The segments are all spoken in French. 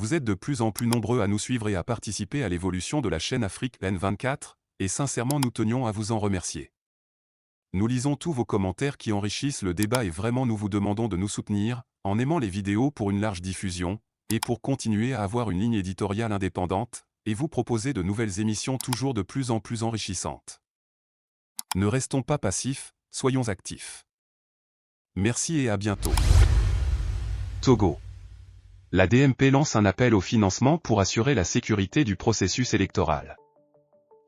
Vous êtes de plus en plus nombreux à nous suivre et à participer à l'évolution de la chaîne Afrique N24, et sincèrement nous tenions à vous en remercier. Nous lisons tous vos commentaires qui enrichissent le débat et vraiment nous vous demandons de nous soutenir, en aimant les vidéos pour une large diffusion, et pour continuer à avoir une ligne éditoriale indépendante, et vous proposer de nouvelles émissions toujours de plus en plus enrichissantes. Ne restons pas passifs, soyons actifs. Merci et à bientôt. Togo. La DMP lance un appel au financement pour assurer la sécurité du processus électoral.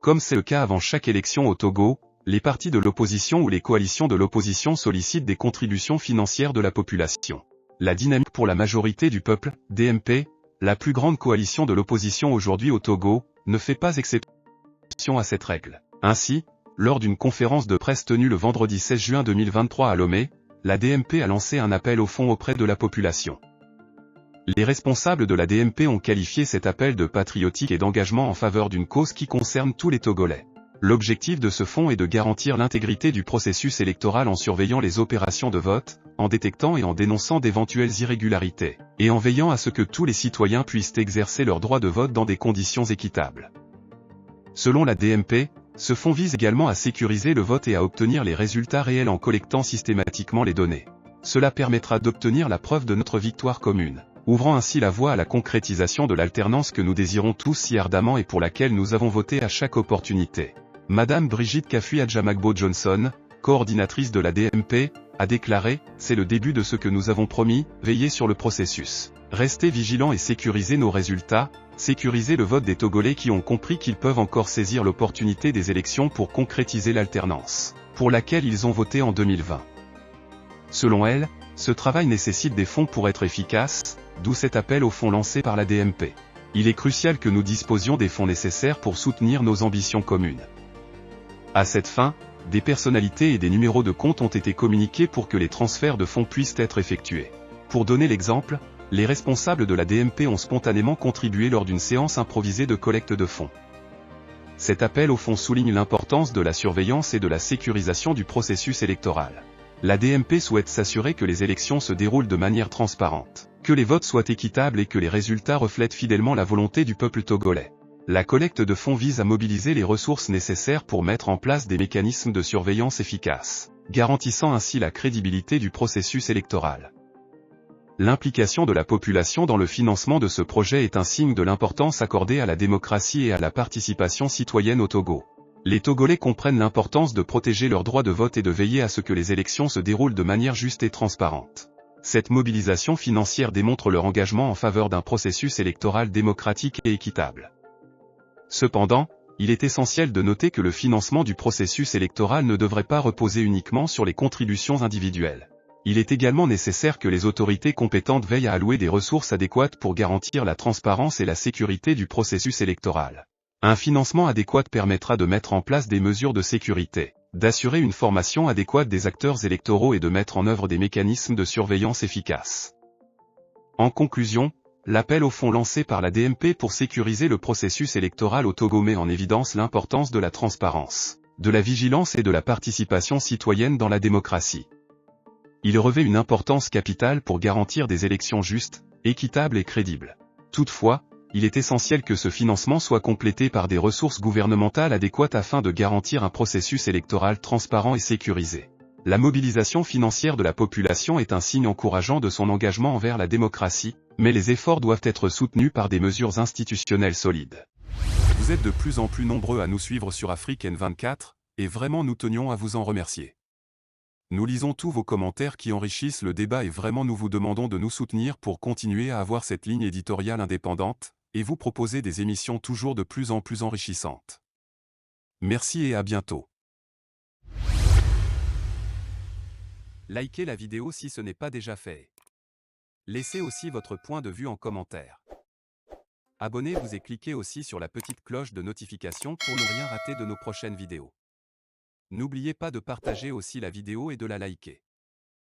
Comme c'est le cas avant chaque élection au Togo, les partis de l'opposition ou les coalitions de l'opposition sollicitent des contributions financières de la population. La Dynamique pour la majorité du peuple, DMP, la plus grande coalition de l'opposition aujourd'hui au Togo, ne fait pas exception à cette règle. Ainsi, lors d'une conférence de presse tenue le vendredi 16 juin 2023 à Lomé, la DMP a lancé un appel au fonds auprès de la population. Les responsables de la DMP ont qualifié cet appel de patriotique et d'engagement en faveur d'une cause qui concerne tous les Togolais. L'objectif de ce fonds est de garantir l'intégrité du processus électoral en surveillant les opérations de vote, en détectant et en dénonçant d'éventuelles irrégularités, et en veillant à ce que tous les citoyens puissent exercer leur droit de vote dans des conditions équitables. Selon la DMP, ce fonds vise également à sécuriser le vote et à obtenir les résultats réels en collectant systématiquement les données. Cela permettra d'obtenir la preuve de notre victoire commune, ouvrant ainsi la voie à la concrétisation de l'alternance que nous désirons tous si ardemment et pour laquelle nous avons voté à chaque opportunité. Madame Brigitte Kafui-Adjamagbo-Johnson, coordinatrice de la DMP, a déclaré « C'est le début de ce que nous avons promis, veiller sur le processus. Rester vigilants et sécuriser nos résultats, sécuriser le vote des Togolais qui ont compris qu'ils peuvent encore saisir l'opportunité des élections pour concrétiser l'alternance, pour laquelle ils ont voté en 2020. » Selon elle, ce travail nécessite des fonds pour être efficace, d'où cet appel aux fonds lancé par la DMP. Il est crucial que nous disposions des fonds nécessaires pour soutenir nos ambitions communes. À cette fin, des personnalités et des numéros de compte ont été communiqués pour que les transferts de fonds puissent être effectués. Pour donner l'exemple, les responsables de la DMP ont spontanément contribué lors d'une séance improvisée de collecte de fonds. Cet appel aux fonds souligne l'importance de la surveillance et de la sécurisation du processus électoral. La DMP souhaite s'assurer que les élections se déroulent de manière transparente, que les votes soient équitables et que les résultats reflètent fidèlement la volonté du peuple togolais. La collecte de fonds vise à mobiliser les ressources nécessaires pour mettre en place des mécanismes de surveillance efficaces, garantissant ainsi la crédibilité du processus électoral. L'implication de la population dans le financement de ce projet est un signe de l'importance accordée à la démocratie et à la participation citoyenne au Togo. Les Togolais comprennent l'importance de protéger leur droit de vote et de veiller à ce que les élections se déroulent de manière juste et transparente. Cette mobilisation financière démontre leur engagement en faveur d'un processus électoral démocratique et équitable. Cependant, il est essentiel de noter que le financement du processus électoral ne devrait pas reposer uniquement sur les contributions individuelles. Il est également nécessaire que les autorités compétentes veillent à allouer des ressources adéquates pour garantir la transparence et la sécurité du processus électoral. Un financement adéquat permettra de mettre en place des mesures de sécurité, d'assurer une formation adéquate des acteurs électoraux et de mettre en œuvre des mécanismes de surveillance efficaces. En conclusion, l'appel aux fonds lancé par la DMP pour sécuriser le processus électoral au Togo met en évidence l'importance de la transparence, de la vigilance et de la participation citoyenne dans la démocratie. Il revêt une importance capitale pour garantir des élections justes, équitables et crédibles. Toutefois, il est essentiel que ce financement soit complété par des ressources gouvernementales adéquates afin de garantir un processus électoral transparent et sécurisé. La mobilisation financière de la population est un signe encourageant de son engagement envers la démocratie, mais les efforts doivent être soutenus par des mesures institutionnelles solides. Vous êtes de plus en plus nombreux à nous suivre sur Afrique N24, et vraiment nous tenions à vous en remercier. Nous lisons tous vos commentaires qui enrichissent le débat et vraiment nous vous demandons de nous soutenir pour continuer à avoir cette ligne éditoriale indépendante, et vous proposer des émissions toujours de plus en plus enrichissantes. Merci et à bientôt. Likez la vidéo si ce n'est pas déjà fait. Laissez aussi votre point de vue en commentaire. Abonnez-vous et cliquez aussi sur la petite cloche de notification pour ne rien rater de nos prochaines vidéos. N'oubliez pas de partager aussi la vidéo et de la liker.